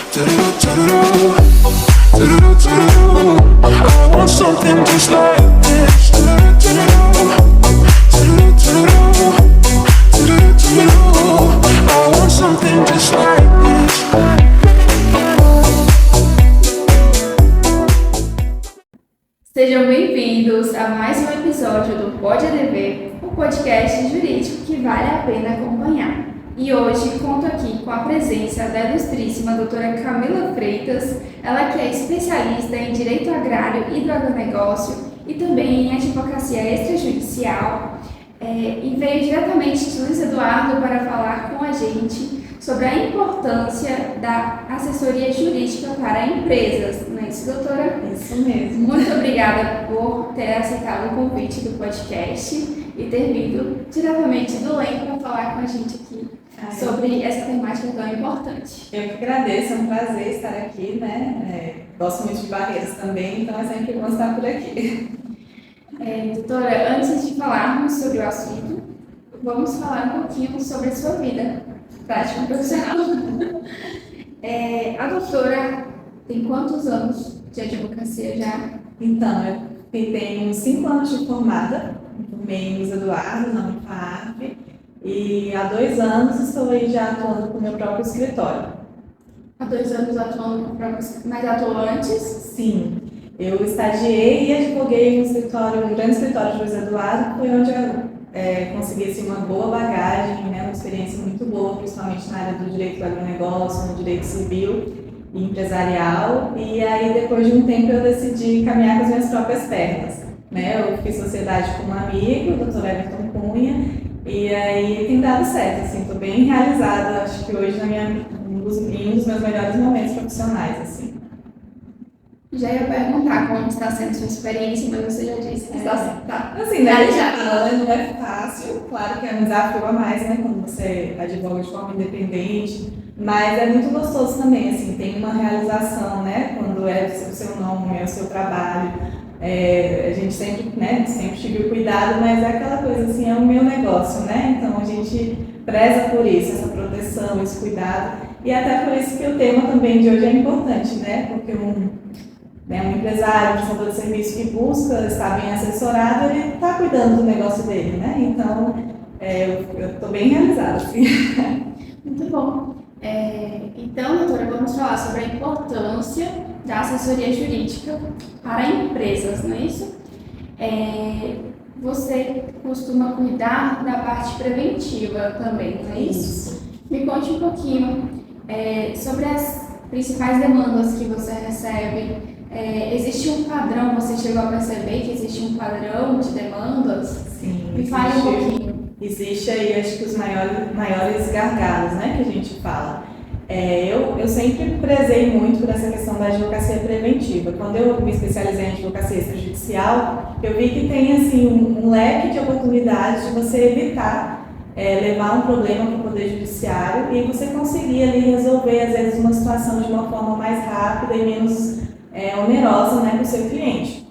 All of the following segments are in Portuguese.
I want something just like this. I want something just like this. Sejam bem-vindos a mais um episódio do Pode ADV, o podcast jurídico que vale a pena acompanhar. E hoje conto aqui com a presença da ilustríssima doutora Camila Freitas, ela que é especialista em Direito Agrário e do Agronegócio e também em Advocacia Extrajudicial, e veio diretamente de Luiz Eduardo para falar com a gente sobre a importância da assessoria jurídica para empresas. Não é isso, doutora? Isso mesmo. Muito obrigada por ter aceitado o convite do podcast e ter vindo diretamente do LEM para falar com a gente aqui sobre essa temática tão importante. Eu que agradeço, é um prazer estar aqui, né? Gosto muito de barreiras também, então é sempre bom estar por aqui. Doutora, antes de falarmos sobre o assunto, vamos falar um pouquinho sobre a sua vida prática profissional. A doutora tem quantos anos de advocacia já? Então, eu tenho 5 anos de formada, formei em Luiz Eduardo, na Unifap, e há 2 anos estou aí já atuando com o meu próprio escritório. Há 2 anos atuando com o próprio escritório, mas atuou antes? Sim, eu estagiei e advoguei um grande escritório de Luiz Eduardo, foi onde eu consegui assim, uma boa bagagem, né, uma experiência muito boa, principalmente na área do direito do agronegócio, no direito civil e empresarial. E aí, depois de um tempo, eu decidi caminhar com as minhas próprias pernas. Né? Eu fiz sociedade com um amigo, o Dr. Everton Cunha, e aí tem dado certo. Estou bem realizada, acho que hoje um dos meus melhores momentos profissionais. Assim. Já ia perguntar como está sendo sua experiência, mas você já disse que está sendo. Tá. Assim, né? Não é fácil, claro que é um desafio a mais, né? Quando você advoga de forma independente, mas é muito gostoso também, assim, tem uma realização, né? Quando é o seu nome, é o seu trabalho. A gente sempre, né? Sempre tive o cuidado, mas é aquela coisa assim, é o meu negócio, né? Então a gente preza por isso, essa proteção, esse cuidado, e até por isso que o tema também de hoje é importante, né? Porque um empresário, um prestador de serviço que busca estar bem assessorado, ele está cuidando do negócio dele, né? Então, eu estou bem realizada, assim. Muito bom. Então, doutora, vamos falar sobre a importância da assessoria jurídica para empresas, não é isso? Você costuma cuidar da parte preventiva também, não é isso? Me conte um pouquinho sobre as principais demandas que você recebe. Existe um padrão, você chegou a perceber que existe um padrão de demandas? Sim. Me fale um pouquinho. Existe aí, acho que os maiores gargalos, né, que a gente fala. Eu sempre prezei muito por essa questão da advocacia preventiva. Quando eu me especializei em advocacia extrajudicial, eu vi que tem assim, um leque de oportunidades de você evitar levar um problema para o Poder Judiciário e você conseguir ali resolver, às vezes, uma situação de uma forma mais rápida e menos onerosa, né, para o seu cliente.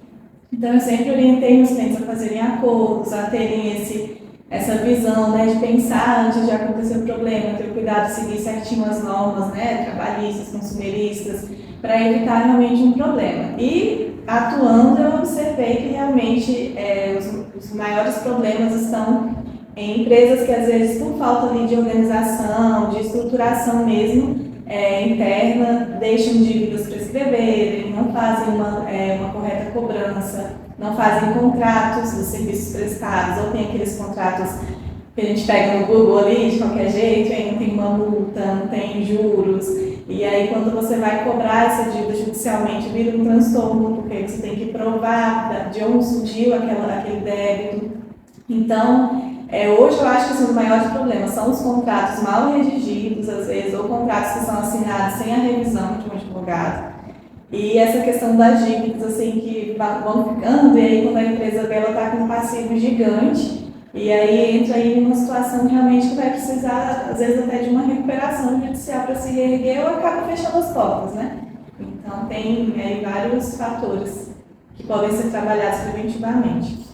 Então, eu sempre orientei meus clientes a fazerem acordos, a terem essa visão, né, de pensar antes de acontecer o problema, ter o cuidado de seguir certinho as normas, né, trabalhistas, consumeristas, para evitar realmente um problema. E, atuando, eu observei que realmente os maiores problemas estão em empresas que, às vezes, por falta ali de organização, de estruturação mesmo, interna, deixam dívidas prescreverem, não fazem uma correta cobrança, não fazem contratos dos serviços prestados, ou tem aqueles contratos que a gente pega no Google ali de qualquer jeito, aí não tem uma multa, não tem juros, e aí quando você vai cobrar essa dívida judicialmente vira um transtorno, porque você tem que provar de onde surgiu aquele débito. Então, hoje eu acho que são os maiores problemas, são os contratos mal redigidos, às vezes, ou contratos que são assinados sem a revisão de um advogado. E essa questão das dívidas, assim, que vão ficando, e aí quando a empresa dela está com um passivo gigante, e aí entra aí numa situação realmente que vai precisar, às vezes, até de uma recuperação judicial para se reerguer, ou acaba fechando as portas, né? Então, tem aí vários fatores que podem ser trabalhados preventivamente.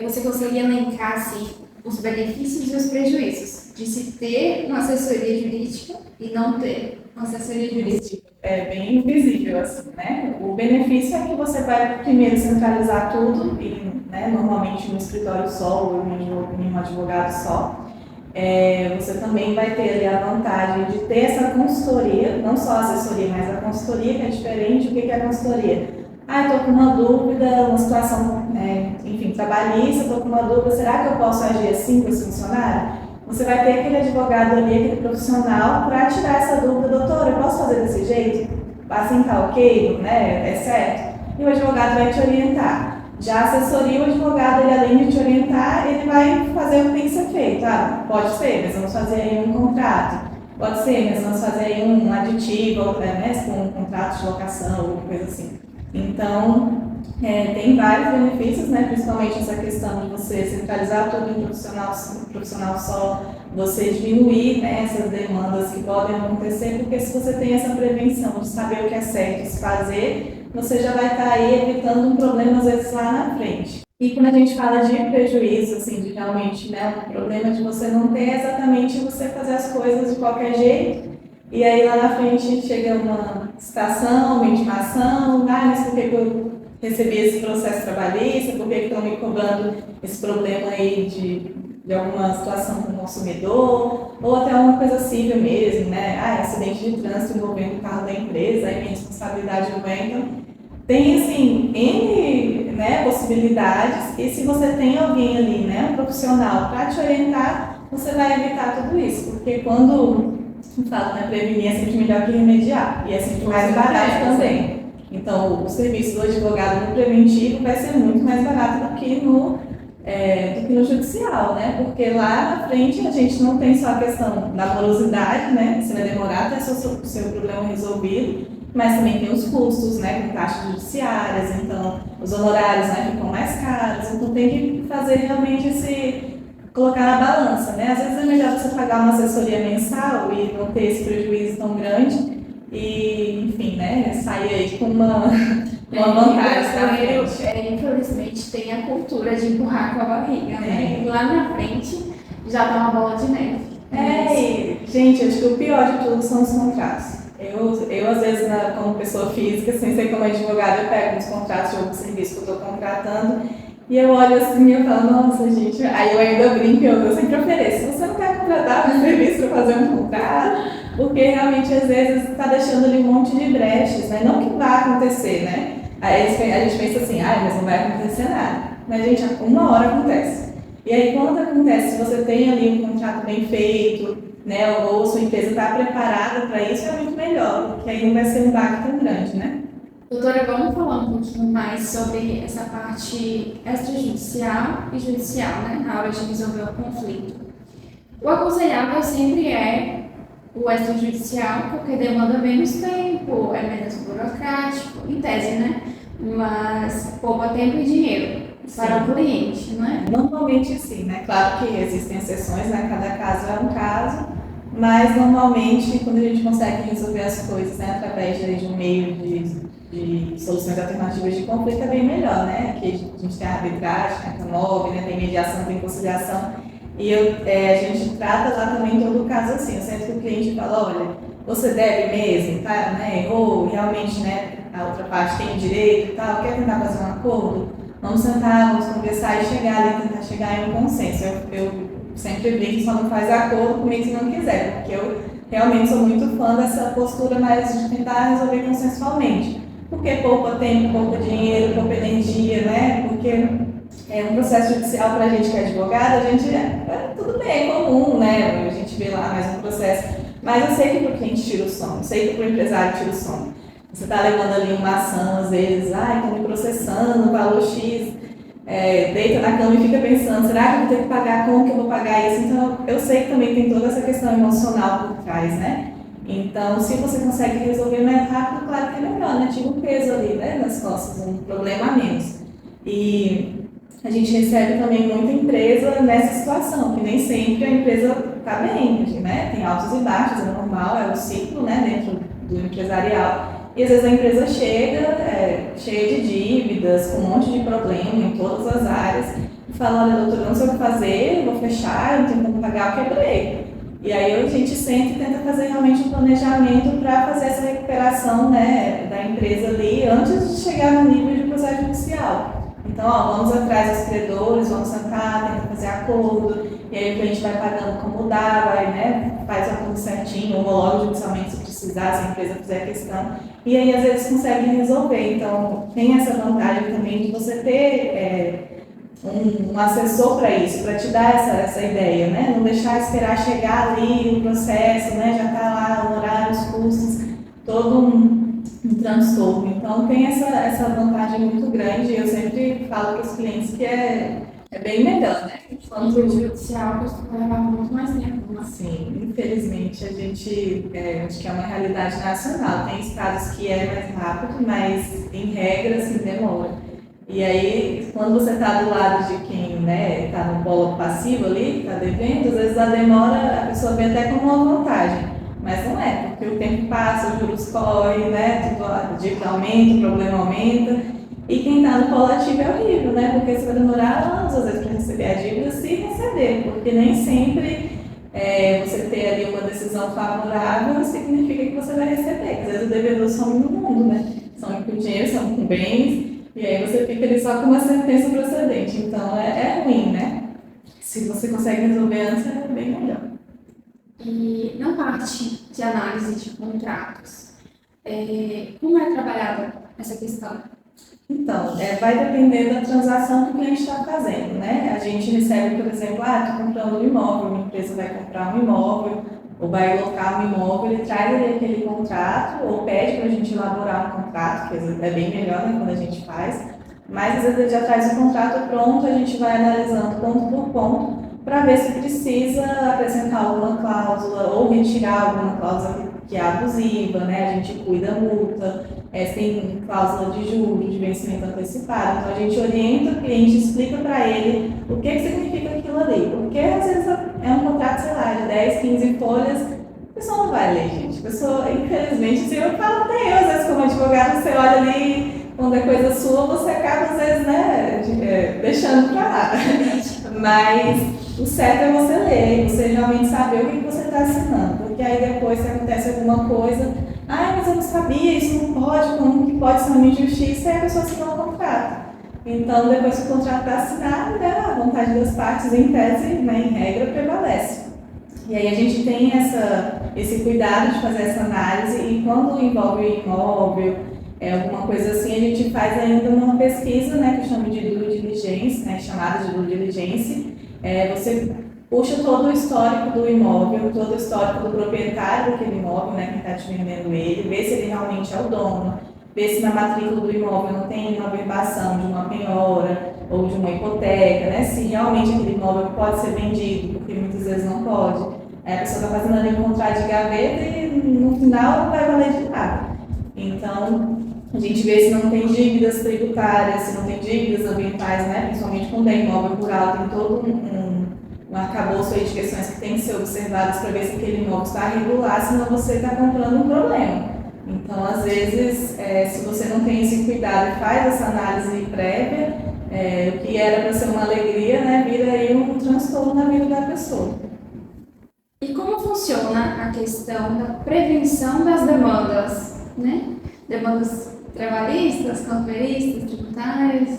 Você conseguiria elencar, assim, os benefícios e os prejuízos de se ter uma assessoria jurídica e não ter? Assessoria jurídica. É bem visível, assim, né? O benefício é que você vai primeiro centralizar tudo, né, normalmente no escritório só ou em um advogado só. Você também vai ter ali a vantagem de ter essa consultoria, não só a assessoria, mas a consultoria, que é diferente. O que é a consultoria? Estou com uma dúvida, uma situação, enfim, trabalhista, estou com uma dúvida, será que eu posso agir assim com esse funcionário? Você vai ter aquele advogado ali, aquele profissional, para tirar essa dúvida: doutora, eu posso fazer desse jeito? Assim tá ok, né? É certo? E o advogado vai te orientar. Já a assessoria, o advogado, ele, além de te orientar, ele vai fazer o que tem que ser feito. Pode ser, mas vamos fazer aí um contrato. Pode ser, mas vamos fazer aí um aditivo, né, com um contrato de locação, alguma coisa assim. Então, tem vários benefícios, né, principalmente essa questão de você centralizar tudo em um profissional só, você diminuir, né, essas demandas que podem acontecer, porque se você tem essa prevenção de saber o que é certo se fazer, você já vai estar aí evitando um problema, às vezes, lá na frente. E quando a gente fala de prejuízo, assim, de realmente, né, um problema de você não ter exatamente você fazer as coisas de qualquer jeito, e aí lá na frente chega uma citação, uma intimação, mas por que eu recebi esse processo trabalhista, por que estão me cobrando esse problema aí de alguma situação com o consumidor, ou até uma coisa civil mesmo, né? Acidente de trânsito envolvendo o carro da empresa, aí minha responsabilidade aumenta. Tem, assim, N, né, possibilidades, e se você tem alguém ali, né, um profissional para te orientar, você vai evitar tudo isso, porque quando eu falo, né, prevenir é sempre melhor que remediar, e é sempre mais barato também. Então, o serviço do advogado no preventivo vai ser muito mais barato do que no judicial, né? Porque lá na frente a gente não tem só a questão da morosidade, né? Você vai demorar até o seu problema resolvido, mas também tem os custos, né? Com taxas judiciárias, então os honorários, né, ficam mais caros, então tem que fazer realmente colocar na balança, né? Às vezes é melhor você pagar uma assessoria mensal e não ter esse prejuízo tão grande e, enfim, né, sair aí com uma vantagem. O brasileiro, infelizmente, tem a cultura de empurrar com a barriga, né? E lá na frente já tá uma bola de neve. Gente, acho que o pior de tudo são os contratos. Eu às vezes, como pessoa física, sem ser como advogada, eu pego uns contratos de algum serviço que eu estou contratando e eu olho assim e eu falo: nossa, gente, aí eu ainda brinco, eu sempre ofereço: você não quer contratar um serviço para fazer um contrato? Porque realmente às vezes está deixando ali um monte de brechas, né? Não que vá acontecer, né? Aí a gente pensa assim: mas não vai acontecer nada. Mas, gente, uma hora acontece. E aí, quando acontece, se você tem ali um contrato bem feito, né, ou sua empresa está preparada para isso, é muito melhor, porque aí não vai ser um baque tão grande, né? Doutora, vamos falar um pouquinho mais sobre essa parte extrajudicial e judicial, né, na hora de resolver o conflito. O aconselhável sempre é o extrajudicial, porque demanda menos tempo, é menos burocrático, em tese, né? Mas poupa tempo e dinheiro para o cliente, não é? Normalmente sim, né? Claro que existem exceções, né? Cada caso é um caso, mas normalmente quando a gente consegue resolver as coisas, né, através de um meio de soluções alternativas de conflito, é bem melhor, né? Aqui a gente tem a arbitragem, a CAMOV, né? Tem mediação, tem conciliação. E a gente trata lá também todo o caso assim. Eu sempre que o cliente fala: olha, você deve mesmo, tá, né? Errou, realmente, né, a outra parte tem direito e tal, quer tentar fazer um acordo? Vamos sentar, vamos conversar e tentar chegar em um consenso. Eu sempre brinco que só não faz acordo comigo se não quiser, porque eu realmente sou muito fã dessa postura mais de tentar resolver consensualmente. Porque poupa tempo, poupa dinheiro, poupa energia, né? Porque um processo judicial para a gente que é advogada, a gente tudo bem, é comum, né? A gente vê lá mais um processo. Mas eu sei que para o cliente tira o sono, eu sei que para o empresário tira o sono. Você está levando ali uma ação, às vezes, estão me processando, valor X, deita na cama e fica pensando: será que eu vou ter que pagar? Como que eu vou pagar isso? Então, eu sei que também tem toda essa questão emocional por trás, né? Então, se você consegue resolver mais rápido, claro que é melhor, né? Tira um peso ali, né, nas costas, um problema a menos. E a gente recebe também muita empresa nessa situação, que nem sempre a empresa está bem, né? Tem altos e baixos, é normal, é o ciclo, né, dentro do empresarial. E às vezes a empresa chega cheia de dívidas, com um monte de problema em todas as áreas, e fala: olha, doutor, não sei o que fazer, eu vou fechar, eu não tenho como pagar, eu quebrei. E aí a gente senta e tenta fazer realmente um planejamento para fazer essa recuperação, né, da empresa ali antes de chegar no nível de processo judicial. Então, ó, vamos atrás dos credores, vamos sentar, tentar fazer acordo, e aí o cliente vai pagando como dá, vai, né, faz o acordo certinho, homologa judicialmente se precisar, se a empresa fizer questão, e aí às vezes consegue resolver. Então, tem essa vantagem também de você ter um assessor para isso, para te dar essa ideia, né? Não deixar esperar chegar ali o processo, né? Já está lá o horário, os custos, todo um transtorno. Então tem essa vantagem muito grande. Eu sempre falo para os clientes que é bem melhor, né? Quando o judicial costuma levar muito mais tempo. Sim, infelizmente a gente acho que é uma realidade nacional. Tem estados que é mais rápido, mas em regra assim demora. E aí, quando você está do lado de quem está no polo passivo ali, que está devendo, às vezes a demora a pessoa vê até como uma vantagem. Mas não é, porque o tempo passa, os juros correm, né? Tudo, a dívida aumenta, o problema aumenta. E quem está no polo ativo é horrível, né? Porque você vai demorar anos, às vezes, para receber a dívida, se receber. Porque nem sempre você ter ali uma decisão favorável significa que você vai receber. Às vezes o devedor some no mundo, né? Some com dinheiro, some com bens. E aí você fica ali só com uma sentença procedente. Então é ruim, né? Se você consegue resolver antes, é bem melhor. E na parte de análise de contratos, como é trabalhada essa questão? Então, vai depender da transação que o cliente está fazendo, né? A gente recebe, por exemplo, estou comprando um imóvel, uma empresa vai comprar um imóvel, ou vai locar um imóvel, ele traz ali aquele contrato, ou pede para a gente elaborar um contrato, que é bem melhor, né, quando a gente faz, mas às vezes ele já traz o contrato pronto, a gente vai analisando ponto por ponto, para ver se precisa acrescentar alguma cláusula, ou retirar alguma cláusula que é abusiva, né? A gente cuida a multa, tem cláusula de juros, de vencimento antecipado, então a gente orienta o cliente, explica para ele o que significa aquilo ali, porque às vezes é um contrato, sei lá, de 10, 15 folhas, a pessoa não vai ler, gente. A pessoa, infelizmente, assim, eu falo até eu, às vezes, como advogado, você olha ali, quando é coisa sua, você acaba, às vezes, né, deixando para lá. Mas o certo é você ler, você realmente saber o que você está assinando, porque aí depois, se acontece alguma coisa, mas eu não sabia, isso não pode, como que pode ser uma injustiça, aí a pessoa assinou o contrato. Então, depois que o contrato está assinado, né, a vontade das partes, em tese, né, em regra, prevalece. E aí a gente tem esse cuidado de fazer essa análise, e quando envolve imóvel, alguma coisa assim, a gente faz ainda uma pesquisa, né, que eu chamo de due diligence, né, chamada de due diligence. Você puxa todo o histórico do imóvel, todo o histórico do proprietário daquele imóvel, né, que está te vendendo ele, vê se ele realmente é o dono, vê se na matrícula do imóvel não tem uma averbação de uma penhora ou de uma hipoteca, né, se realmente aquele imóvel pode ser vendido, porque muitas vezes não pode. Aí a pessoa está fazendo ali um contrato de gaveta e no final não vai valer de nada. Então, a gente vê se não tem dívidas tributárias, se não tem dívidas ambientais, né, principalmente quando é imóvel rural, tem todo um arcabouço aí de questões que tem que ser observadas para ver se aquele imóvel está regular, senão você está comprando um problema. Então, às vezes, se você não tem esse cuidado e faz essa análise prévia, o que era para ser uma alegria, né, vira aí um transtorno na vida da pessoa. E como funciona a questão da prevenção das demandas, né? Demandas trabalhistas, conferistas, tributárias?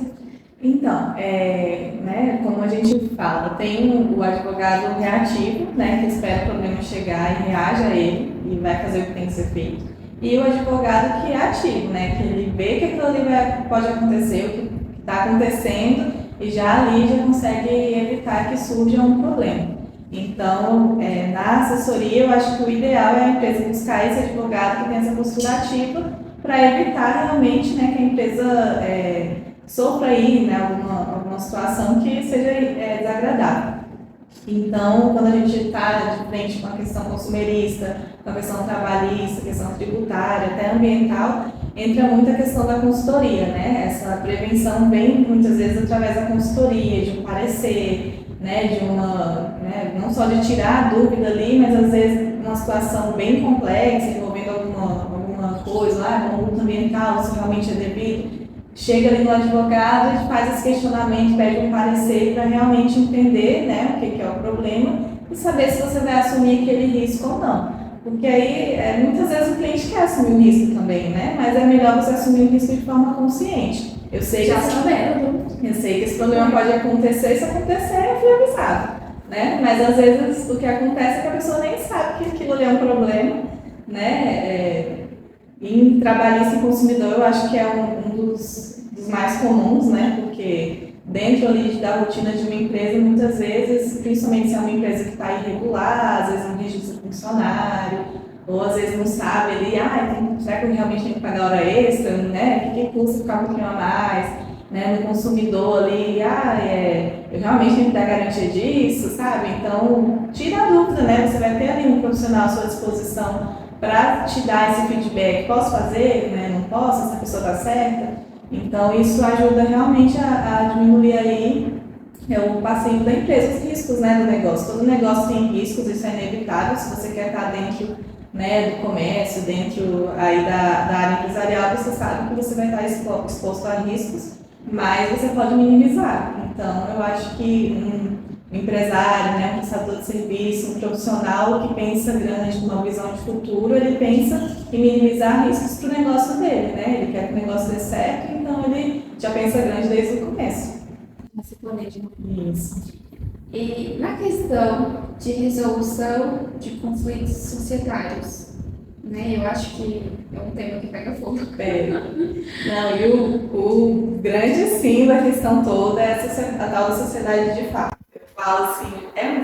Então, né, como a gente fala, tem o advogado reativo, né, que espera o problema chegar e reage a ele e vai fazer o que tem que ser feito. E o advogado que é ativo, né, que ele vê que aquilo ali pode acontecer, o que está acontecendo, e já ali já consegue evitar que surja um problema. Então, na assessoria, eu acho que o ideal é a empresa buscar esse advogado que tem essa postura ativa para evitar realmente, né, que a empresa sofra aí, né, alguma situação que seja desagradável. Então, quando a gente está de frente com a questão consumerista, com a questão trabalhista, questão tributária, até ambiental, entra muito a questão da consultoria, né? Essa prevenção vem muitas vezes através da consultoria, de um parecer, né, não só de tirar a dúvida ali, mas às vezes uma situação bem complexa, envolvendo alguma coisa, uma multa ambiental, se realmente é devido, chega ali no advogado e faz esse questionamento, pede um parecer para realmente entender, né, o que é o problema e saber se você vai assumir aquele risco ou não. Porque aí, muitas vezes o cliente quer assumir o risco também, né? Mas é melhor você assumir o risco de forma consciente. Eu sei Já sabendo. eu sei que esse problema pode acontecer, se acontecer, eu fui avisado, né? Mas às vezes o que acontece é que a pessoa nem sabe que aquilo ali é um problema, né? Em trabalhista e consumidor, eu acho que é um dos mais comuns, né? Porque dentro ali da rotina de uma empresa, muitas vezes, principalmente se é uma empresa que está irregular, às vezes não registra funcionário, ou às vezes não sabe ali, será que eu realmente tenho que pagar hora extra, né? O que custa ficar um pouquinho a mais, né? No consumidor ali, eu realmente tenho que dar garantia disso, sabe? Então, tira a dúvida, né? Você vai ter ali um profissional à sua disposição para te dar esse feedback, posso fazer, né? Não posso, essa pessoa está certa. Então, isso ajuda realmente a diminuir aí o passivo da empresa, os riscos, né, do negócio. Todo negócio tem riscos, isso é inevitável. Se você quer estar dentro, né, do comércio, dentro aí da área empresarial, você sabe que você vai estar exposto a riscos, mas você pode minimizar. Então, eu acho que um empresário, né, um prestador de serviço, um profissional que pensa grande, com uma visão de futuro, ele pensa em minimizar riscos para o negócio dele, né? Ele quer que o negócio dê certo, então ele já pensa grande desde o começo. Se planeja. Isso. E na questão de resolução de conflitos societários, né? Eu acho que é um tema que pega fogo. Não, e o grande sim da questão toda é a tal da sociedade de fato. Eu falo assim,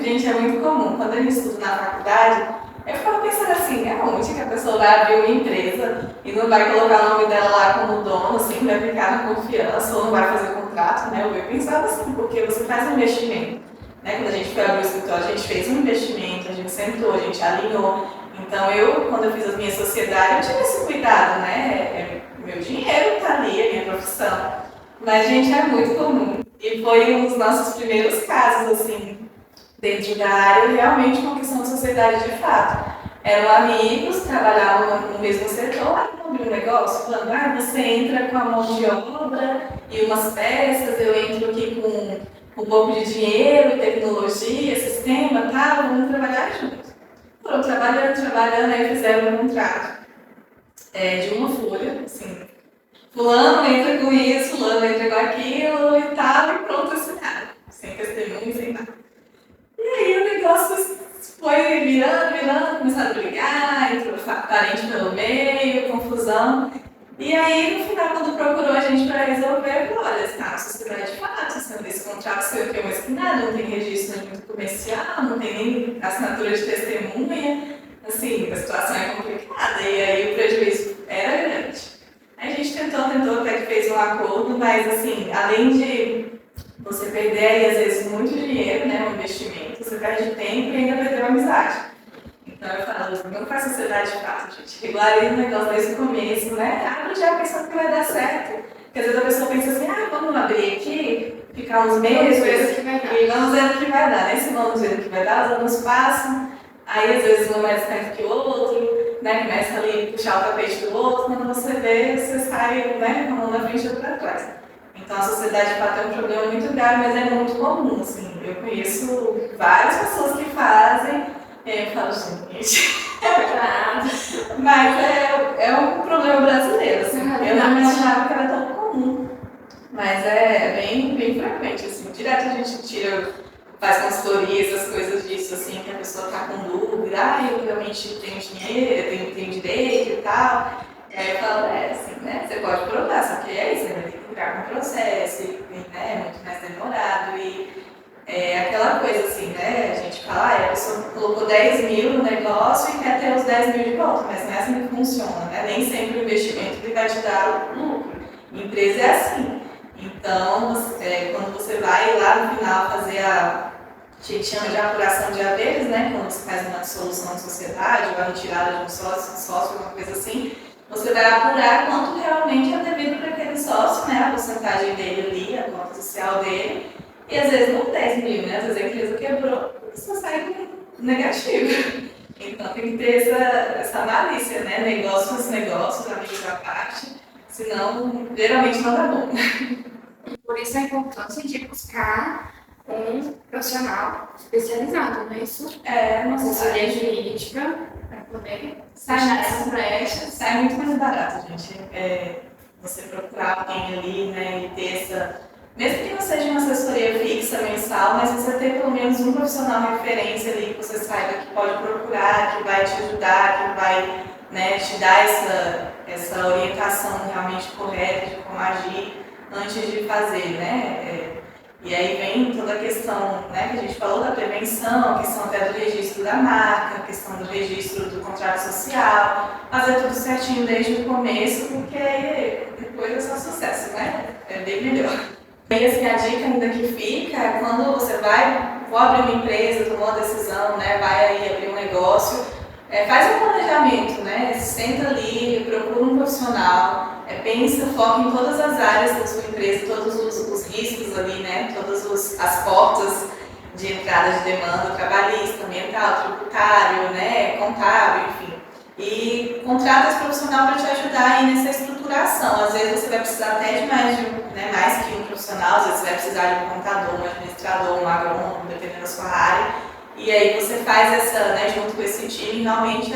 gente, é muito comum. Quando eu estudo na faculdade, eu ficava pensando assim, onde que a pessoa vai abrir uma empresa e não vai colocar o nome dela lá como dono, assim, vai ficar na confiança, ou não vai fazer contrato, né? Eu pensava assim, porque você faz um investimento, né? Quando a gente foi abrir o escritório, a gente fez um investimento, a gente sentou, a gente alinhou. Então, quando eu fiz as minhas sociedades, eu tive esse cuidado, né? Meu dinheiro está ali, a minha profissão. Mas, gente, é muito comum. E foi um dos nossos primeiros casos, assim, dentro da área, realmente uma questão de sociedade de fato. Eram amigos, trabalhavam no mesmo setor, abriu um negócio, falando, você entra com a mão de obra e umas peças, eu entro aqui com um pouco de dinheiro, tecnologia, sistema, tal, vamos trabalhar juntos. Foram trabalhando, aí fizeram um contrato de uma folha, assim, fulano entra com isso, fulano entra com aquilo e tal, e pronto, assinado, sem testemunho, sem nada. E aí o negócio foi virando, começaram a brigar, entrou parente pelo meio, confusão. E aí, no final, quando procurou a gente para resolver, falou, olha, está na sociedade de fato, esse contrato seu aqui é uma esquinada, não tem registro muito comercial, não tem nem assinatura de testemunha, assim, a situação é complicada, e aí o prejuízo era grande. Aí a gente tentou, até que fez um acordo, mas assim, além de você perder aí, às vezes, muito dinheiro, né, um investimento, você perde tempo e ainda perdeu a amizade. Então eu falo, não faz sociedade fácil, gente. Regulariza o negócio desde o começo, né? Abre já pensando que vai dar certo. Porque às vezes a pessoa pensa assim, vamos abrir aqui, ficar uns meses, e vamos ver o que vai dar. Nesse vamos ver o que vai dar, os anos passam, aí às vezes um é mais perto que o outro, né? Começa ali a puxar o tapete do outro, quando você vê, você sai, né, com a mão na frente e outra atrás. Então a sociedade de fato é um problema muito grave, mas é muito comum, assim. Eu conheço várias pessoas que fazem. Eu falo, gente, mas é um problema brasileiro, assim. Eu não imaginava que era tão comum, mas é bem frequente, assim. Direto a gente faz consultoria, essas coisas disso, assim, que a pessoa está com dúvida, eu realmente tenho dinheiro, tenho direito e tal. E aí eu falo, assim, né, você pode provar, só que é isso, você vai ter que entrar com o processo, né, é muito mais demorado e... aquela coisa assim, né? A gente fala, a pessoa colocou 10 mil no negócio e quer ter os 10 mil de volta, mas não é assim que funciona, né? Nem sempre o investimento que vai te dar o lucro. Empresa é assim. Então, quando você vai lá no final fazer a gente chama de apuração de haveres, né? Quando você faz uma dissolução de sociedade ou a retirada de um sócio, alguma coisa assim, você vai apurar quanto realmente é devido para aquele sócio, né? A porcentagem dele ali, a cota social dele. E às vezes não 10 mil, né? Às vezes a empresa quebrou, você sai com negativo. Então tem que ter essa malícia, né? Negócios, amigos à parte, senão geralmente não dá bom. Por isso a importância de buscar um profissional especializado, não é isso? Uma Assessoria jurídica, para poder fechar essas brechas. Sai muito mais barato, gente. Você procurar alguém ali, né, e ter essa... Mesmo que não seja uma assessoria fixa, mensal, mas você ter pelo menos um profissional referência ali que você saiba que pode procurar, que vai te ajudar, que vai, né, te dar essa orientação realmente correta de como agir antes de fazer, né? E aí vem toda a questão, né, que a gente falou da prevenção, a questão até do registro da marca, a questão do registro do contrato social, fazer tudo certinho desde o começo, porque depois é só sucesso, né? É bem melhor. E assim, a dica ainda que fica é quando você vou abrir uma empresa, tomou uma decisão, né, vai aí abrir um negócio, faz um planejamento, né, senta ali, procura um profissional, pensa, foca em todas as áreas da sua empresa, todos os riscos ali, né, todas as portas de entrada de demanda trabalhista, ambiental, tributário, né, contábil, enfim. E contrata esse profissional para te ajudar aí nessa estruturação. Às vezes você vai precisar até de mais que um profissional, às vezes você vai precisar de um contador, um administrador, um agrônomo, dependendo da sua área. E aí você faz né, junto com esse time, realmente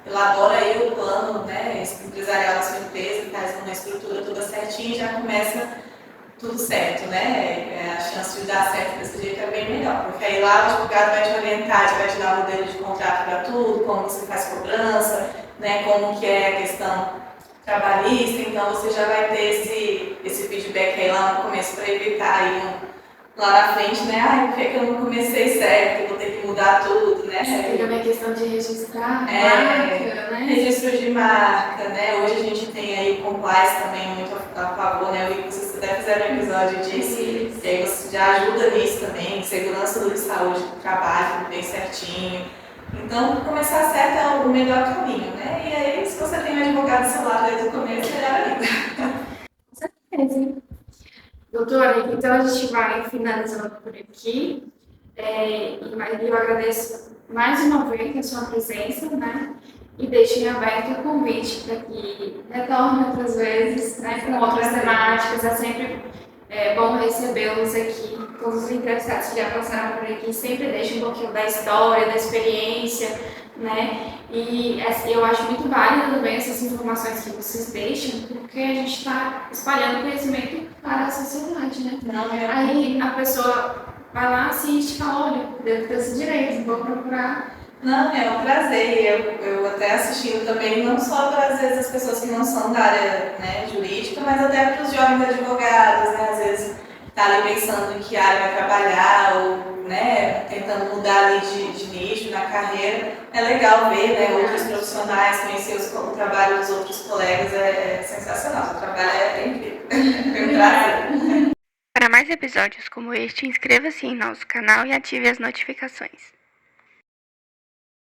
elabora aí o plano, né, empresarial da sua empresa, faz uma estrutura toda certinha e já começa tudo certo, né? A chance de dar certo desse jeito é bem melhor, porque aí lá o advogado vai te orientar, vai te dar um modelo de contrato para tudo, como você faz cobrança, né, como que é a questão trabalhista, então você já vai ter esse feedback aí lá no começo para evitar aí lá na frente, né? Por que eu não comecei certo? Vou ter que mudar tudo, né? Tem também a questão de registrar marca, né? Registro de marca, né? Hoje a gente tem aí o compliance também muito a favor, né? Eu vi que vocês até fizeram um episódio disso. E aí você já ajuda nisso também, segurança de saúde do trabalho, tudo bem certinho. Então, começar certo é o melhor caminho, né? E aí, se você tem um advogado do seu lado desde o começo, melhor ainda. Com certeza. Doutora, então a gente vai finalizando por aqui. Eu agradeço mais uma vez a sua presença, né? E deixo em aberto o convite para que retorne outras vezes, né? Com outras temáticas. É sempre bom recebê-los aqui. Todos os interessados que já passaram por aqui sempre deixam um pouquinho da história, da experiência, né? E eu acho muito válido também essas informações que vocês deixam, porque a gente está espalhando conhecimento para a sociedade, né? Aí a pessoa vai lá, assiste e fala, olha, devo ter esse direito, vou procurar. Não, é um prazer. Eu até assistindo também, não só para às vezes as pessoas que não são da área, né, jurídica, mas até para os jovens advogados, né? Às vezes tá ali pensando em que área vai trabalhar ou, né, tentando mudar ali de nicho na carreira. É legal ver, né, outros profissionais, conhecer o trabalho dos outros colegas, é sensacional. O trabalho é incrível. Foi um prazer. Para mais episódios como este, inscreva-se em nosso canal e ative as notificações.